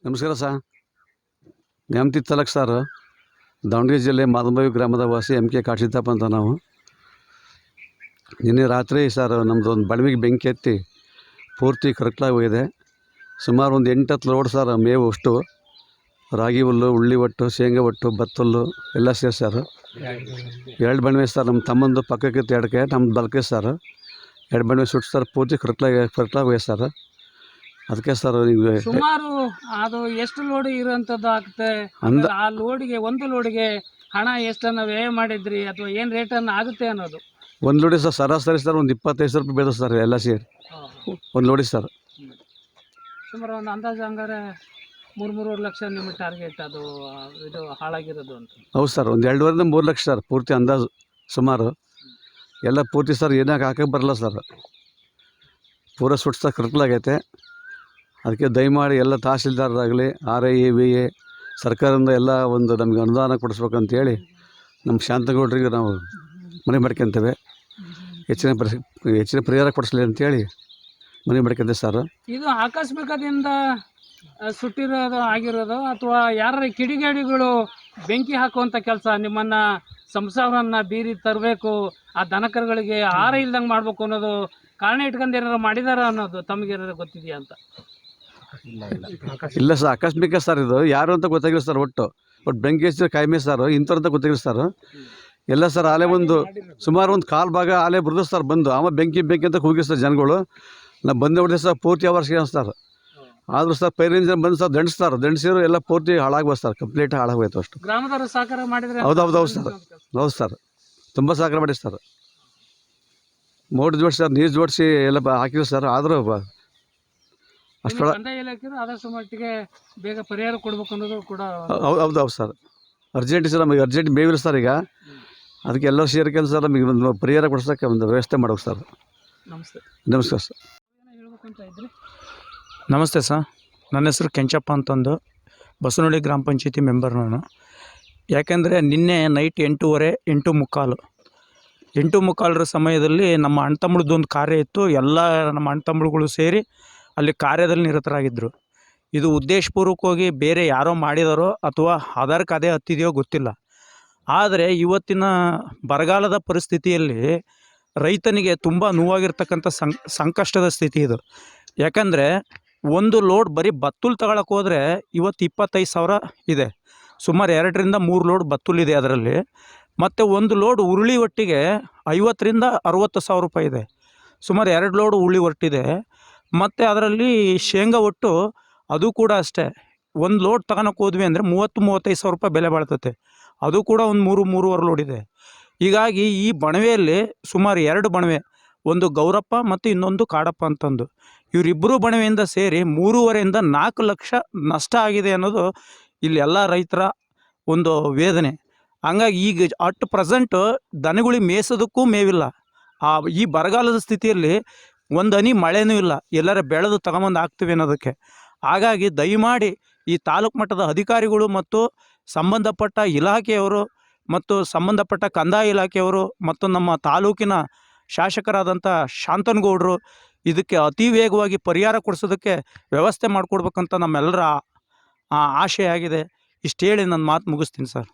ನಮಸ್ಕಾರ sir. Nyamathi taluk sir, Davanagere ಜಿಲ್ಲೆ ಮಾದಮಬಾವಿ ಗ್ರಾಮದ ವಾಸಿ MK ಕಾಶಿದ್ದಪ್ಪ ಅಂತ ನಾವು. ನಿನ್ನೆ ರಾತ್ರಿ ಸರ್ ನಮ್ಮದು ಒಂದು ಬಣವೆಗೆ ಬೆಂಕಿ ಎತ್ತಿ ಪೂರ್ತಿ ಕರಕಲಾಗಿ ಹೋಗಿದೆ. ಸುಮಾರು ಒಂದು 8-10 ಲೋಡ್ ಸರ್ ಮೇವು ಅಷ್ಟು, ರಾಗಿ ಹುಲ್ಲು, ಉಳ್ಳಿ ಒಟ್ಟು, ಶೇಂಗಾ ಒಟ್ಟು, ಭತ್ತ ಹುಲ್ಲು ಎಲ್ಲ ಸೇರಿ ಸರ್. 2 ಬಣವೆ ಸರ್, ನಮ್ಮ ತಮ್ಮಂದು ಪಕ್ಕಕ್ಕೆ 2ಕೆ, ನಮ್ಮ ಬಲಕೆ ಸರ್ 2 ಬಣವೆ ಸುಟ್ಟು ಸರ್ ಪೂರ್ತಿ ಕರಕಲಾಗಿ ಹೋಗಿದೆ ಸರ್. ಅದಕ್ಕೆ ಸರ್ ಈಗ ಸುಮಾರು ಅದು ಎಷ್ಟು ಲೋಡ್ ಇರುವಂಥದ್ದು ಆಗುತ್ತೆ? ಆ ಲೋಡಿಗೆ, ಒಂದು ಲೋಡಿಗೆ ಹಣ ಎಷ್ಟನ್ನು ವ್ಯಯ ಮಾಡಿದ್ರಿ ಅಥವಾ ಏನು ರೇಟನ್ನು ಆಗುತ್ತೆ ಅನ್ನೋದು? ಒಂದು ಲೋಡಿ ಸರ್ ಸರಾಸರಿ ಸರ್ ಒಂದು 25,000 ರೂಪಾಯಿ ಬೀಳುತ್ತೆ ಸರ್ ಎಲ್ಲ ಸೇರಿ ಒಂದು ಲೋಡಿ ಸರ್. ಸುಮಾರು ಒಂದು ಅಂದಾಜು ಹಂಗಾರೆ 3-3.5 ಲಕ್ಷ ನಿಮ್ಮ ಟಾರ್ಗೆಟ್ ಅದು ಇದು ಹಾಳಾಗಿರೋದು ಅಂತ? ಹೌದು ಸರ್, ಒಂದು 2.5 3 ಲಕ್ಷ ಸರ್ ಪೂರ್ತಿ ಅಂದಾಜು ಸುಮಾರು. ಎಲ್ಲ ಪೂರ್ತಿ ಸರ್ ಏನಾಗ ಹಾಕಕ್ಕೆ ಬರಲ್ಲ ಸರ್, ಪೂರ ಸುಟ್ಟು ಸರ್ ಕರ್ಕಲಾಗೈತೆ. ಅದಕ್ಕೆ ದಯಮಾಡಿ ಎಲ್ಲ ತಹಸೀಲ್ದಾರರಾಗಲಿ, RI VA ಸರ್ಕಾರದಿಂದ ಎಲ್ಲ ಒಂದು ನಮಗೆ ಅನುದಾನ ಕೊಡಿಸ್ಬೇಕಂತೇಳಿ ನಮ್ಮ ಶಾಂತಗೌಡರಿಗೆ ನಾವು ಮನವಿ ಮಾಡ್ಕೊತೇವೆ. ಹೆಚ್ಚಿನ ಪರಿಹಾರ ಕೊಡಿಸ್ಲಿ ಅಂತೇಳಿ ಮನವಿ ಮಾಡ್ಕೊಂತೇವೆ ಸರ್. ಇದು ಆಕಸ್ಮಿಕದಿಂದ ಸುಟ್ಟಿರೋದು ಆಗಿರೋದು ಅಥವಾ ಯಾರ ಕಿಡಿಗೇಡಿಗಳು ಬೆಂಕಿ ಹಾಕುವಂಥ ಕೆಲಸ, ನಿಮ್ಮನ್ನು ಸಂಸಾರವನ್ನು ಬೀರಿ ತರಬೇಕು, ಆ ದನಕರುಗಳಿಗೆ ಆಹಾರ ಇಲ್ದಂಗೆ ಮಾಡಬೇಕು ಅನ್ನೋದು ಕಾರಣ ಇಟ್ಕೊಂಡು ಏನಾರು ಮಾಡಿದಾರ ಅನ್ನೋದು ತಮಗೇನಾರು ಗೊತ್ತಿದೆಯಾ ಅಂತ? ಇಲ್ಲ ಸರ್, ಆಕಸ್ಮಿಕ ಸರ್ ಇದು. ಯಾರು ಅಂತ ಗೊತ್ತಾಗಿಲ್ಲ ಸರ್. ಒಟ್ಟು ಬೆಂಕಿ ಹಚ್ಚಿದ್ರೆ ಕಾಯ್ಮೆ ಸರ್, ಇಂಥವ್ರು ಅಂತ ಗೊತ್ತಾಗಿಲ್ಲ ಸರ್. ಎಲ್ಲ ಸರ್ ಆಲೆ ಒಂದು ಸುಮಾರು ಒಂದು ಕಾಲು ಭಾಗ ಆಲೆ ಬರೆದು ಸರ್ ಬಂದು ಆಮೇಲೆ ಬೆಂಕಿ ಅಂತ ಕೂಗಿ ಸರ್ ಜನಗಳು. ನಾವು ಬಂದೇ ಹೊಡೆದ ಸರ್ ಪೂರ್ತಿ ಅವರ್ಸ್ಗೆ ಅನಿಸ್ತಾರೆ. ಆದರೂ ಸರ್ ಪೈರಿಂದ ಬಂದು ಸರ್ ದಂಡಿಸಿದ್ರು ಎಲ್ಲ ಪೂರ್ತಿ ಹಾಳಾಗ್ಬೋದು ಸರ್, ಕಂಪ್ಲೀಟ್ ಹಾಳಾಗೋಯ್ತು ಅಷ್ಟು. ಗ್ರಾಮದವರು ಸಹಕಾರ ಮಾಡಿದ್ರೆ? ಹೌದು ಸರ್, ಹೌದು ಸರ್, ತುಂಬ ಸಹಕಾರ ಮಾಡಿ ಸರ್. ಮೋಟರ್ ಜೋಡಿಸಿ ಸರ್, ನೀರು ಜೋಡಿಸಿ ಎಲ್ಲ ಹಾಕಿದ್ರು ಸರ್. ಆದರೂ ಅಷ್ಟೊಳ ಆದಷ್ಟು ಮಟ್ಟಿಗೆ ಬೇಗ ಪರಿಹಾರ ಕೊಡ್ಬೇಕು ಅನ್ನೋದು ಕೂಡ ಹೌದು ಸರ್. ಅರ್ಜೆಂಟ್ ಸರ್, ನಮಗೆ ಅರ್ಜೆಂಟ್ ಮೇವಿಲ್ಲ ಸರ್ ಈಗ. ಅದಕ್ಕೆ ಎಲ್ಲರೂ ಸೇರ್ಕೊಂಡು ಸರ್ ನಮಗೆ ಒಂದು ಪರಿಹಾರ ಕೊಡ್ಸೋಕ್ಕೆ ಒಂದು ವ್ಯವಸ್ಥೆ ಮಾಡೋಕೆ ಸರ್. ನಮಸ್ಕಾರ ಸರ್. ನಮಸ್ತೆ ಸರ್, ನನ್ನ ಹೆಸರು ಕೆಂಚಪ್ಪ ಅಂತಂದು, ಬಸವನಹಳ್ಳಿ ಗ್ರಾಮ ಪಂಚಾಯತಿ ಮೆಂಬರ್ ನಾನು. ಯಾಕೆಂದರೆ ನಿನ್ನೆ ನೈಟ್ 8:30 8:45 ಸಮಯದಲ್ಲಿ ನಮ್ಮ ಅಣ್ತಮ್ಮಳದ್ದೊಂದು ಕಾರ್ಯ ಇತ್ತು. ಎಲ್ಲ ನಮ್ಮ ಅಣ್ತಮ್ಮಳುಗಳು ಸೇರಿ ಅಲ್ಲಿ ಕಾರ್ಯದಲ್ಲಿ ನಿರತರಾಗಿದ್ದರು. ಇದು ಉದ್ದೇಶಪೂರ್ವಕವಾಗಿ ಬೇರೆ ಯಾರೋ ಮಾಡಿದಾರೋ ಅಥವಾ ಆಧಾರಕ್ಕೆ ಅದೇ ಹತ್ತಿದೆಯೋ ಗೊತ್ತಿಲ್ಲ. ಆದರೆ ಇವತ್ತಿನ ಬರಗಾಲದ ಪರಿಸ್ಥಿತಿಯಲ್ಲಿ ರೈತನಿಗೆ ತುಂಬ ನೋವಾಗಿರ್ತಕ್ಕಂಥ ಸಂಕಷ್ಟದ ಸ್ಥಿತಿ ಇದು. ಯಾಕಂದರೆ ಒಂದು ಲೋಡ್ ಬರೀ ಬತ್ತುಲ್ ತಗೊಳಕ್ಕೆ ಹೋದರೆ ಇವತ್ತು 25,000 ಇದೆ. ಸುಮಾರು 2ರಿಂದ 3 ಲೋಡ್ ಬತ್ತುಲಿದೆ ಅದರಲ್ಲಿ. ಮತ್ತು ಒಂದು ಲೋಡ್ ಉರುಳಿ ಒಟ್ಟಿಗೆ 50,000ರಿಂದ 60,000 ರೂಪಾಯಿ ಇದೆ. ಸುಮಾರು 2 ಲೋಡ್ ಉರುಳಿ ಒಟ್ಟಿದೆ. ಮತ್ತು ಅದರಲ್ಲಿ ಶೇಂಗಾ ಒಟ್ಟು ಅದು ಕೂಡ ಅಷ್ಟೇ. ಒಂದು ಲೋಡ್ ತಗೊಳಕ್ಕೆ ಹೋದ್ವಿ ಅಂದರೆ 30-35,000 ರೂಪಾಯಿ ಬೆಲೆ ಬಾಳ್ತತೆ. ಅದು ಕೂಡ ಒಂದು 3-3.5 ಲೋಡ್ ಇದೆ. ಹೀಗಾಗಿ ಈ ಬಣವೆಯಲ್ಲಿ ಸುಮಾರು 2 ಬಣವೆ, ಒಂದು ಗೌರಪ್ಪ ಮತ್ತು ಇನ್ನೊಂದು ಕಾಡಪ್ಪ ಅಂತಂದು, ಇವರಿಬ್ಬರು ಬಣವೆಯಿಂದ ಸೇರಿ 3.5ರಿಂದ 4 ಲಕ್ಷ ನಷ್ಟ ಆಗಿದೆ ಅನ್ನೋದು ಇಲ್ಲಿ ಎಲ್ಲ ರೈತರ ಒಂದು ವೇದನೆ. ಹಂಗಾಗಿ ಈಗ ಅಟ್ ಪ್ರೆಸೆಂಟು ದನಗಳಿಗೆ ಮೇಯಿಸೋದಕ್ಕೂ ಮೇವಿಲ್ಲ. ಈ ಬರಗಾಲದ ಸ್ಥಿತಿಯಲ್ಲಿ ಒಂದು ಹನಿ ಮಳೆನೂ ಇಲ್ಲ, ಎಲ್ಲರ ಬೆಳೆದು ತಗೊಂಬಂದು ಹಾಕ್ತೀವಿ ಅನ್ನೋದಕ್ಕೆ. ಹಾಗಾಗಿ ದಯಮಾಡಿ ಈ ತಾಲೂಕು ಮಟ್ಟದ ಅಧಿಕಾರಿಗಳು ಮತ್ತು ಸಂಬಂಧಪಟ್ಟ ಇಲಾಖೆಯವರು ಮತ್ತು ಸಂಬಂಧಪಟ್ಟ ಕಂದಾಯ ಇಲಾಖೆಯವರು ಮತ್ತು ನಮ್ಮ ತಾಲೂಕಿನ ಶಾಸಕರಾದಂಥ ಶಾಂತನಗೌಡರು ಇದಕ್ಕೆ ಅತಿ ವೇಗವಾಗಿ ಪರಿಹಾರ ಕೊಡಿಸೋದಕ್ಕೆ ವ್ಯವಸ್ಥೆ ಮಾಡಿಕೊಡ್ಬೇಕಂತ ನಮ್ಮೆಲ್ಲರ ಆಶೆ ಆಗಿದೆ. ಇಷ್ಟು ಹೇಳಿ ನನ್ನ ಮಾತು ಮುಗಿಸ್ತೀನಿ ಸರ್.